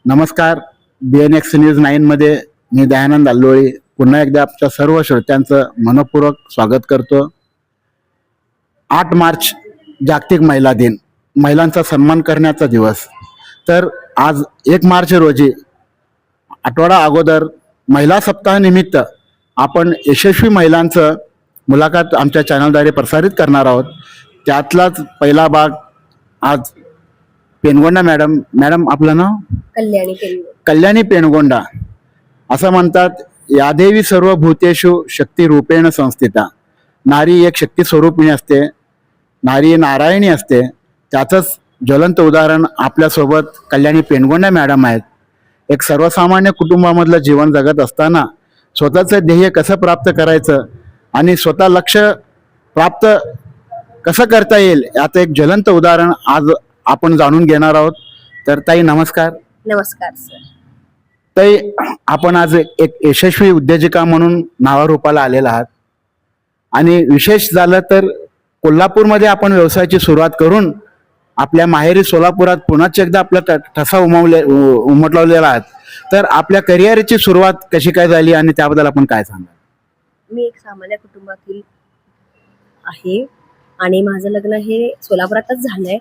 नमस्कार. BNX news 9 मध्ये मी दयानंद अल्लोळी पुन्हा एकदा आपल्या सर्व श्रोत्यांचं मनपूर्वक स्वागत करतो. 8 मार्च जागतिक महिला दिन, महिलांचा सन्मान करण्याचा दिवस. तर आज 1 मार्च रोजी आठवडा अगोदर महिला सप्ताहानिमित्त आपण यशस्वी महिलांचं मुलाखत आमच्या चॅनलद्वारे प्रसारित करणार आहोत. त्यातलाच पहिला भाग आज पेनगोंडा मॅडम आपलं नाव कल्याणी पेनगोंडा. असं म्हणतात, या देवी सर्व भूतेषु शक्ती रूपेण संस्थिता. नारी एक शक्ती स्वरूपिणी असते, नारी नारायणी असते. त्याचंच ज्वलंत उदाहरण आपल्यासोबत कल्याणी पेनगोंडा मॅडम आहेत. एक सर्वसामान्य कुटुंबामधलं जीवन जगत असताना स्वतःचं ध्येय कसं प्राप्त करायचं आणि स्वतः लक्ष प्राप्त कसं करता येईल याचं एक ज्वलंत उदाहरण आज आपण जाणून घेणार आहोत. तर ताई नमस्कार. नमस्कार सर. ताई, आपण आज एक यशस्वी उद्योजिका म्हणून नावारूपाला आलेला आहात आणि विशेष झालं तर कोल्हापूरमध्ये आपण व्यवसायाची सुरुवात करून आपल्या माहेरी सोलापुरात पुन्हा एकदा आपला ठसा उमटवलेला आहात. तर आपल्या करिअरची सुरुवात कशी काय झाली आणि त्याबद्दल आपण काय सांगा? मी एक सामान्य कुटुंबातील आहे आणि माझं लग्न हे सोलापुरातच झालंय.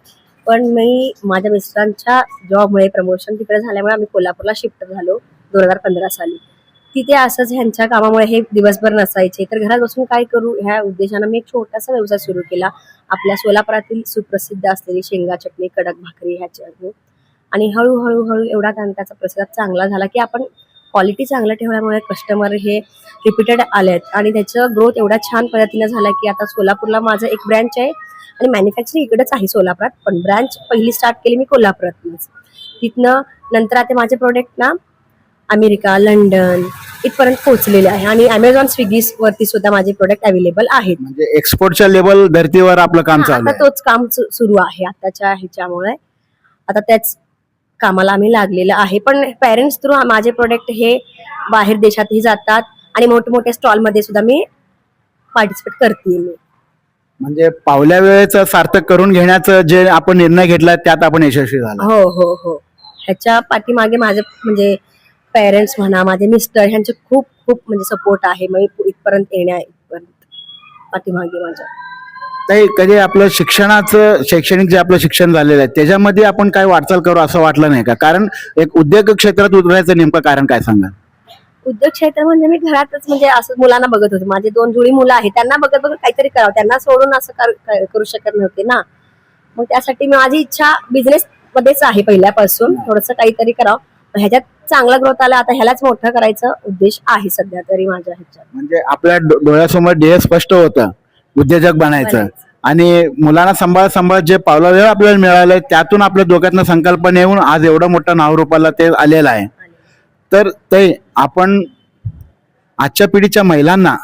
पण मी माझ्या मिस्टरांच्या जॉबमुळे प्रमोशन तिकडे झाल्यामुळे आम्ही कोल्हापूरला शिफ्ट झालो 2015 साली. तिथे असंच ह्यांच्या कामामुळे हे दिवसभर नसायचे, तर घरात बसून काय करू ह्या उद्देशानं मी एक छोटासा व्यवसाय सुरू केला. आपल्या सोलापुरातील सुप्रसिद्ध असलेली शेंगा चटणी, कडक भाकरी ह्याच्यावर. आणि हळूहळू एवढा त्याचा प्रतिसाद चांगला झाला की आपण क्वालिटी चांगलं ठेवल्यामुळे कस्टमर हे रिपीटेड आले आहेत आणि त्याचं ग्रोथ एवढ्या छान पद्धतीनं झाला की आता सोलापूरला माझं एक ब्रँच आहे आणि मॅन्युफॅक्चरिंग इकडेच आहे सोलापुरात, पण ब्रँच पहिली स्टार्ट केली मी कोल्हापुरातूनच. तिथनं नंतर आता माझे प्रोडक्ट ना अमेरिका, लंडन इथपर्यंत पोहोचलेले आहे आणि अमेझॉन, स्विगी वरती सुद्धा माझे प्रोडक्ट अवेलेबल आहेत. म्हणजे एक्सपोर्टच्या लेवल धर्तीवर आपलं काम चालू आहे. तोच काम सुरू आहे आताच्या ह्याच्यामुळे. आता त्याच कामाला आम्ही लागलेलं आहे. पण पेरेंट्स थ्रू माझे प्रोडक्ट हे बाहेर देशातही जातात आणि मोठमोठ्या स्टॉलमध्ये सुद्धा मी पार्टिसिपेट करते. मी म्हणजे पावल्या वेळेचं सार्थक करून घेण्याचं जे आपण निर्णय घेतला त्यात आपण यशस्वी झालो. हो हो हो. ह्याच्या पाठीमागे माझे म्हणजे पेरेंट्स म्हणा, माझे मिस्टर ह्यांचे खूप खूप म्हणजे सपोर्ट आहे. मी इथपर्यंत पाठीमागे माझ्या. ताई, कधी आपलं शैक्षणिक जे आपलं शिक्षण झालेलं आहे त्याच्यामध्ये आपण काय वाटचाल करू असं वाटलं नाही का? कारण एक उद्योग क्षेत्रात उतरायचं नेमकं कारण काय सांगा? उद्योग क्षेत्र म्हणजे मी घरातच म्हणजे असं मुलांना बघत होते. माझे 2 जुळी मुलं आहेत, त्यांना बघत काहीतरी करावं. त्यांना सोडून असं करू शकत नव्हते ना. मग त्यासाठी माझी इच्छा बिझनेस मध्येच आहे पहिल्यापासून, थोडंसं काहीतरी करावं. ह्याच्यात चांगला ग्रोथ आला, आता ह्यालाच मोठं करायचं उद्देश आहे सध्या तरी माझ्या ह्याच्यात. म्हणजे आपल्या डोळ्यासमोर ध्येय स्पष्ट होतं, उद्योजक बनायचं. आणि मुलांना सांभाळ जे पावलं आपल्याला मिळालंय त्यातून आपल्या डोक्यातनं संकल्पना येऊन आज एवढं मोठं नावरूपाला ते आलेलं आहे. तर ते आपण आजच्या पिढीच्या महिलांना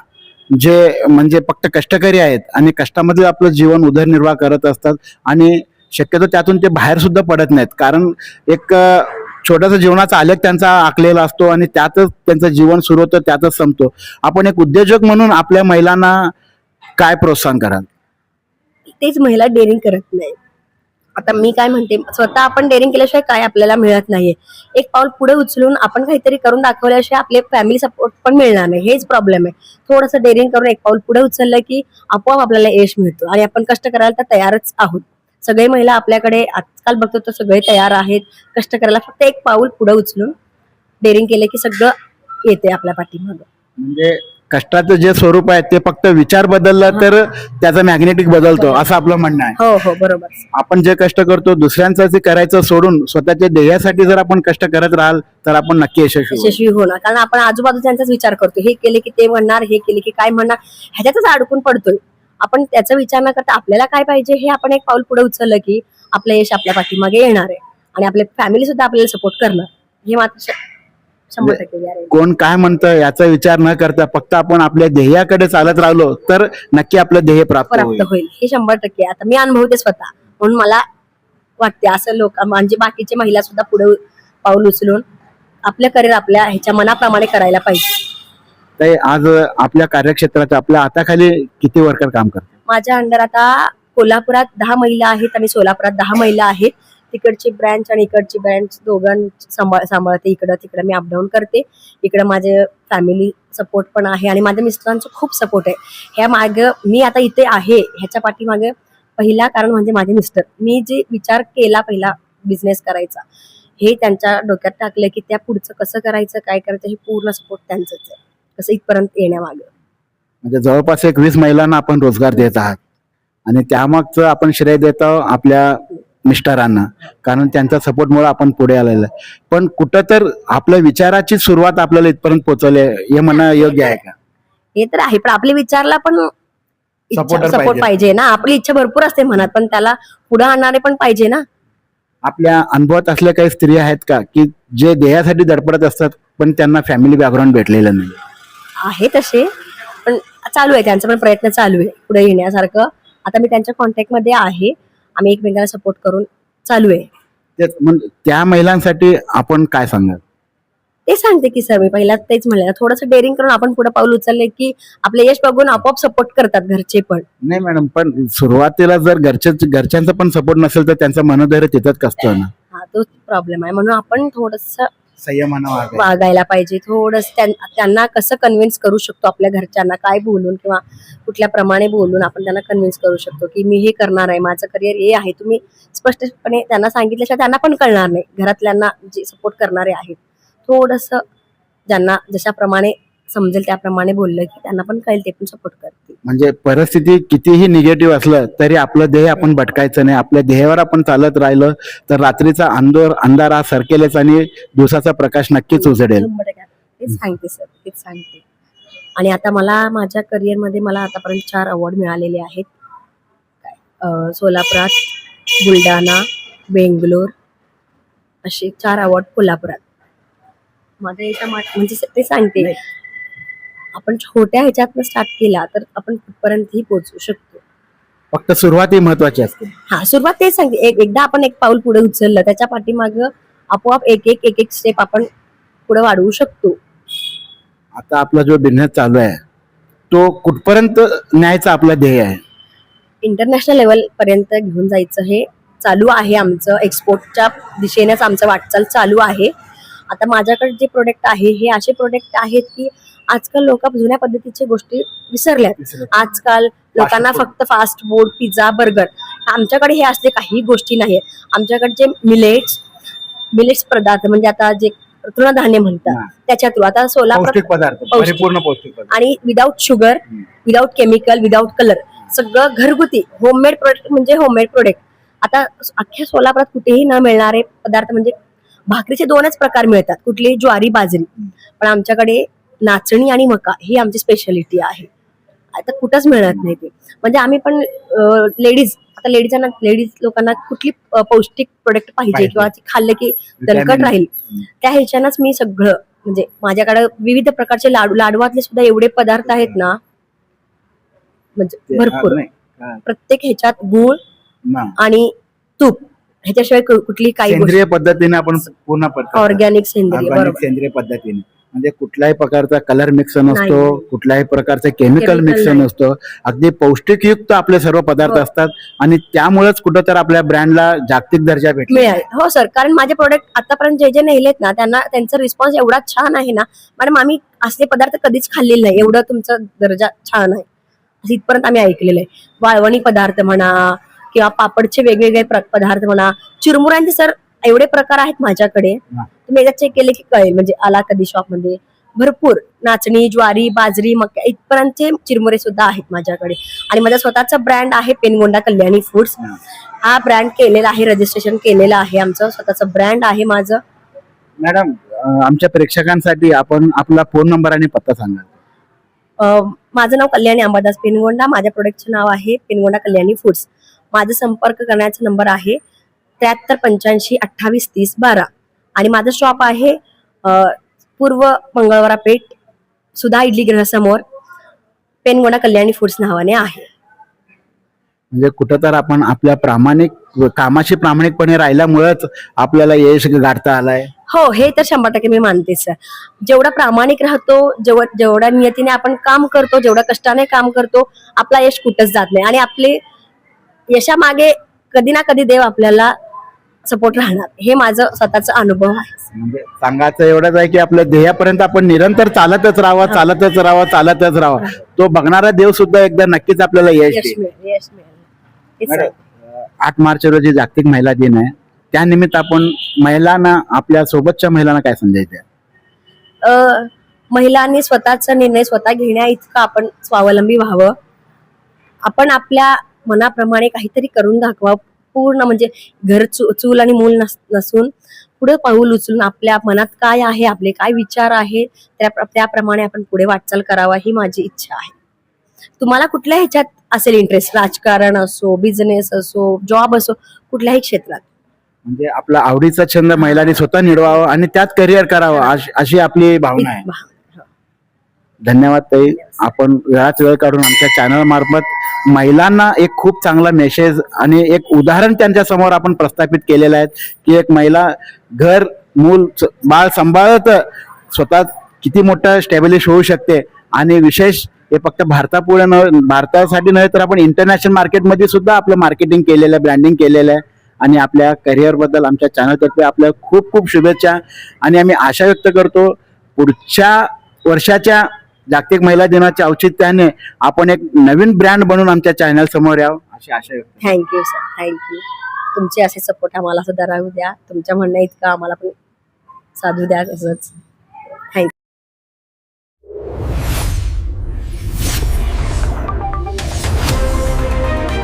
जे म्हणजे फक्त कष्टकरी आहेत आणि कष्टामध्ये आपलं जीवन उदरनिर्वाह करत असतात आणि शक्यतो त्यातून ते बाहेर सुद्धा पडत नाहीत. कारण एक छोटासा जीवनाचा आलेख त्यांचा आखलेला असतो आणि त्यातच त्यांचं जीवन सुरू होतं, त्यातच संपतो. आपण एक उद्योजक म्हणून आपल्या महिलांना काय प्रोत्साहन कराल? तेच महिला डेअरिंग करत नाही. आता मी काय म्हणते, स्वतः आपण डेअरिंग केल्याशिवाय काय आपल्याला मिळत नाहीये. एक पाऊल पुढे उचलून आपण काहीतरी करून दाखवल्याशिवाय आपले फॅमिली सपोर्ट पण मिळणार नाही. हेच प्रॉब्लेम आहे. थोडंसं डेअरिंग करून एक पाऊल पुढे उचललं की आपोआप आपल्याला यश मिळतो आणि आपण कष्ट करायला तर तयारच आहोत. सगळे महिला आपल्याकडे आजकाल बघतो तर सगळे तयार आहेत कष्ट करायला. फक्त एक पाऊल पुढे उचलून डेअरिंग केलं की सगळं येते आपल्या पाठीमागं. म्हणजे कष्टाचं जे स्वरूप आहे ते फक्त विचार बदललं तर त्याचा मॅग्नेटिक बदलतो असं आपलं म्हणणं आहे. हो हो, बरोबर. आपण जे कष्ट करतो दुसऱ्यांचं जे करायचं सोडून स्वतःच्या ध्येयासाठी जर आपण कष्ट करत राहाल तर आपण नक्की यशस्वी होणार. कारण आपण आजूबाजूच्यांचाच विचार करतो, हे केले की ते म्हणणार, हे केले की काय म्हणणार, ह्याच्यातच अडकून पडतोय. आपण त्याचा विचार न करता आपल्याला काय पाहिजे हे आपण एक पाऊल पुढे उचललं की आपलं यश आपल्या पाठीमागे येणार आहे आणि आपले फॅमिली सुद्धा आपल्याला सपोर्ट करणार. हे मात्र 100% कोण काय म्हणतं याचा विचार न करता फक्त आपण आपल्या ध्येयाकडे चालत राहिलो तर नक्की आपलं ध्येय प्राप्त होईल. हे 100%. आता मी अनुभवते स्वतः, म्हणून मला वाटते असं लोक म्हणजे बाकीचे महिला सुद्धा पुढे पाऊल उचलून आपलं करिअर आपल्या ह्याच्या मनाप्रमाणे करायला पाहिजे. ताई, आज आपल्या कार्यक्षेत्रात आपल्या हाताखाली किती वर्कर काम करतात? माझ्या अंडर आता कोल्हापुरात 10 महिला आहेत आणि सोलापुरात 10 महिला आहेत. तिकडची ब्रँच आणि इकडची ब्रँच सांभाळते. इकडं तिकडं मी अपडाऊन करते. इकडं माझे फॅमिली सपोर्ट पण आहे आणि माझ्या मिस्टरांचा खूप सपोर्ट आहे. ह्या मागं मी आता इथे आहे ह्याच्या पाठीमागे पहिला कारण म्हणजे माझे मिस्टर. मी जे विचार केला पहिला बिझनेस करायचा हे त्यांच्या डोक्यात टाकलं की त्या पुढचं कसं करायचं काय करायचं हे पूर्ण सपोर्ट त्यांचंच आहे. कसं इथपर्यंत येण्यामागं म्हणजे जवळपास 20 महिलांना आपण रोजगार देत आहात आणि त्यामागचं आपण श्रेय देतो आपल्या मिस्टरांना, कारण त्यांच्या सपोर्टमुळे आपण पुढे आलेलं आहे. पण कुठं तर आपल्या विचाराची सुरुवात आपल्याला इथपर्यंत पोहोचवली आहे हे म्हणणं योग्य आहे का? हे तर आहे, पण आपल्या विचारला पण Supporter सपोर्ट पाहिजे. पाहिजे ना. आपली इच्छा भरपूर असते मनात, पण त्याला पुढे आणणारे पण पाहिजे ना. आपल्या अनुभवात असल्या काही स्त्रिया आहेत का की जे ध्येयासाठी धडपडत असतात पण त्यांना फॅमिली बॅकग्राऊंड भेटलेलं नाही? आहे तसे, पण चालू आहे त्यांचा पण प्रयत्न चालू आहे पुढे येण्यासारखं. आता मी त्यांच्या कॉन्टॅक्ट मध्ये आहे. आम्ही एकमेकांना सपोर्ट करून चालू आहे. म्हणजे त्या महिलांसाठी आपण काय सांगाल? ते सांगते की सर मी पहिला तेच म्हणले ना, थोडंसं डेअरिंग करून आपण पुढे पाऊल उचलले की आपले यश बघून आपोआप सपोर्ट करतात घरचे पण. नाही मॅडम, पण सुरुवातीला जर घरच्यांचा पण सपोर्ट नसेल तर त्यांचं मनोधैर्य तिथंच कसतं ना. हा तोच प्रॉब्लेम आहे. म्हणून आपण थोडस संयमानं वागायचं. वागायला पाहिजे. थोडस त्यांना कसं कन्व्हिन्स करू शकतो आपल्या घरच्यांना काय बोलून किंवा कुठल्या प्रमाणे बोलून आपण त्यांना कन्व्हिन्स करू शकतो की मी हे करणार आहे, माझं करिअर हे आहे. तुम्ही स्पष्टपणे त्यांना सांगितल्याशिवाय त्यांना पण कळणार नाही. घरातल्यांना जे सपोर्ट करणारे आहेत थोडस ज्यांना जशाप्रमाणे समजेल त्याप्रमाणे बोललं की त्यांना पण कळेल, ते पण सपोर्ट करतील. म्हणजे परिस्थिती कितीही निगेटिव्ह असलं तरी आपलं ध्येय आपण भटकायचं नाही. आपल्या ध्येयावर आपण चालत राहिलं तर रात्रीचा अंधार हा सरकेलच आणि दिवसाचा प्रकाश नक्कीच उजडेल. 100% तेच सांगते सर, तेच सांगते. आणि आता मला माझ्या करिअरमध्ये मला आतापर्यंत 4 अवॉर्ड मिळालेले आहेत. सोलापुरात, बुलढाणा, बेंगलोर असे 4 अवॉर्ड कोल्हापुरात. माझ्या याच्या म्हणजे ते सांगते आपण छोट्या ह्याच्यातनं स्टार्ट केला तर आपण कुठपर्यंतही पोहोचू शकतो. फक्त सुरुवात ही महत्वाची असते. हा सुरुवात तेच सांगते. एकदा आपण एक पाऊल पुढे उचललं त्याच्या पाठीमाग आपोआप एक स्टेप आपण पुढे वाढवू शकतो. आता आपला जो बिझनेस चालू आहे तो कुठपर्यंत न्यायचा आपलं ध्येय आहे? इंटरनॅशनल लेवल पर्यंत घेऊन जायचं हे चालू आहे आमचं. एक्सपोर्टच्या दिशेनेच आमचं वाटचाल चालू आहे. आता माझ्याकडे जे प्रोडक्ट आहे हे असे प्रोडक्ट आहेत की आजकाल लोक जुन्या पद्धतीच्या गोष्टी विसरल्यात. आजकाल लोकांना फक्त फास्ट फूड, पिझ्झा, बर्गर, आमच्याकडे हे असले काही गोष्टी नाही. आमच्याकडे जे मिलेट्स पदार्थ म्हणजे आता जे तृणधान्य म्हणतात त्याच्या थ्रू आता पौष्टिक पदार्थ, परिपूर्ण पौष्टिक पदार्थ आणि without sugar, without chemical, without colour, सगळं घरगुती होममेड प्रोडक्ट म्हणजे होममेड प्रोडक्ट. आता अख्ख्या सोलापुरात कुठेही न मिळणारे पदार्थ म्हणजे भाकरीचे 2च प्रकार मिळतात, कुठली ज्वारी, बाजरी, पण आमच्याकडे नाचणी आणि मका ही आमची स्पेशालिटी आहे. आता कुठंच मिळत नाही ते. म्हणजे आम्ही पण लेडीज लोकांना कुठली पौष्टिक प्रोडक्ट पाहिजे किंवा खाल्लं की दणकट राहील त्या ह्याच्यानंच मी सगळं म्हणजे माझ्याकडे विविध प्रकारचे लाडवातले सुद्धा एवढे पदार्थ आहेत ना, म्हणजे भरपूर. प्रत्येक ह्याच्यात गूळ आणि तूप ह्याच्याशिवाय कुठली काही सेंद्रिय पद्धतीने आपण पूर्ण ऑर्गॅनिक सेंद्रिय पद्धतीने म्हणजे कुठल्याही प्रकारचा कलर मिक्स नसतो, नाही. कुठल्याही प्रकारचे केमिकल मिक्स नसतो. अगदी पौष्टिक युक्त आपले सर्व पदार्थ असतात आणि त्यामुळेच कुठं तर आपल्या ब्रँडला जागतिक दर्जा भेटला. हो सर, कारण माझे प्रोडक्ट आतापर्यंत जे नेलेत ना त्यांचा रिस्पॉन्स एवढा छान आहे ना. मॅडम आम्ही असले पदार्थ कधीच खाल्लेले नाही, एवढं तुमचा दर्जा छान आहे असं इथपर्यंत आम्ही ऐकलेलं आहे. वाळवणी पदार्थ म्हणा किंवा पापडचे वेगवेगळे पदार्थ म्हणा, चिरमुऱ्यांचे सर एवढे प्रकार आहेत माझ्याकडे, तुम्ही एकदा चेक केले की कळेल. म्हणजे आला कधी शॉप मध्ये भरपूर नाचणी, ज्वारी, बाजरी, मका इथपर्यंतचे चिरमुरे सुद्धा आहेत माझ्याकडे. आणि माझा स्वतःचा ब्रँड आहे पेनगोंडा कल्याणी फूड्स. हा ब्रँड केलेला आहे, रजिस्ट्रेशन केलेलं आहे, आमचं स्वतःचं ब्रँड आहे माझं. मॅडम आमच्या प्रेक्षकांसाठी आपण आपला फोन नंबर आणि पत्ता सांगा. माझं नाव कल्याणी अंबादास पेनगोंडा, माझ्या प्रोडक्टचं नाव आहे पेनगोंडा कल्याणी फूड्स. माझा संपर्क करण्याचा नंबर आहे 7385 28 30 12 आणि माझं शॉप आहे पूर्व मंगळवारा पेठ, सुधा इडली गृहासमोर, पेनगोंडा कल्याणी फूड्स नावाने आहे. म्हणजे कुठं तर आपण आपल्या कामाशी प्रामाणिकपणे राहिल्यामुळेच आपल्याला यश गाठता आलाय. हो, हे तर 100% मी मानते सर. जेवढा प्रामाणिक राहतो, जेवढ्या नियतीने आपण काम करतो, जेवढ्या कष्टाने काम करतो, आपला यश कुठंच जात नाही. आणि आपले यशामागे कधी ना कधी देव आपल्याला सपोर्ट राहणार. हे माझं स्वतःचा अनुभव आहे. म्हणजे सांगायचं एवढंच आहे की आपल्या ध्येयापर्यंत आपण निरंतर चालतच राहावा. तो बघणारा देव सुद्धा एकदा नक्कीच आपल्याला यश यश देईल. मिळेल, यश मिळेल. हेच मॅडम, आहे. 8 मार्च रोजी जागतिक महिला दिन आहे. त्यानिमित्त आपण महिलांना, आपल्या सोबतच्या महिलांना काय संदेश द्या? महिलांनी स्वतःचा निर्णय स्वतः घेण्या इतकं आपण स्वावलंबी व्हावं. आपण आपल्या मनाप्रमाणे काहीतरी करून दाखवा. पूर्ण म्हणजे घर चूल आणि मूल नसून पुढे पाऊल उचलून आपल्या मनात काय आहे, आपले काय विचार आहेत, त्याप्रमाणे आपण पुढे वाटचाल करावा, ही माझी इच्छा आहे. तुम्हाला कुठल्या ह्याच्यात असेल इंटरेस्ट, राजकारण असो, बिझनेस असो, जॉब असो, कुठल्याही क्षेत्रात, म्हणजे आपला आवडीचा छंद महिलांनी स्वतः निवडावा आणि त्यात करिअर करावं, अशी आपली भावना आहे. धन्यवाद ताई. आपण वेळात वेळ काढून आमच्या चॅनल मार्फत महिलांना एक खूप चांगला मेसेज आणि एक उदाहरण त्यांच्या समोर आपण प्रस्थापित केलेलं आहे की एक महिला घर मूल बाळ सांभाळत स्वतः किती मोठं स्टॅब्लिश होऊ शकते. आणि विशेष हे फक्त भारतासाठी नव्हे तर आपण इंटरनॅशनल मार्केटमध्ये सुद्धा आपलं मार्केटिंग केलेलं आहे, ब्रँडिंग केलेलं आहे. आणि आपल्या करिअर बद्दल आमच्या चॅनलतर्फे आपल्या खूप खूप शुभेच्छा. आणि आम्ही आशा व्यक्त करतो पुढच्या वर्षाच्या जागतिक महिला दिनाच्या औचित्याने आपण एक नवीन ब्रँड बनवून आमच्या चॅनल समोर यावं अशी आशा व्यक्त करतो. Thank you sir, thank you. तुमचे असे सपोर्ट आम्हाला सुद्धा राहू द्या. तुमच्या म्हणण्या इतकं आम्हाला पण साधू द्या. असंच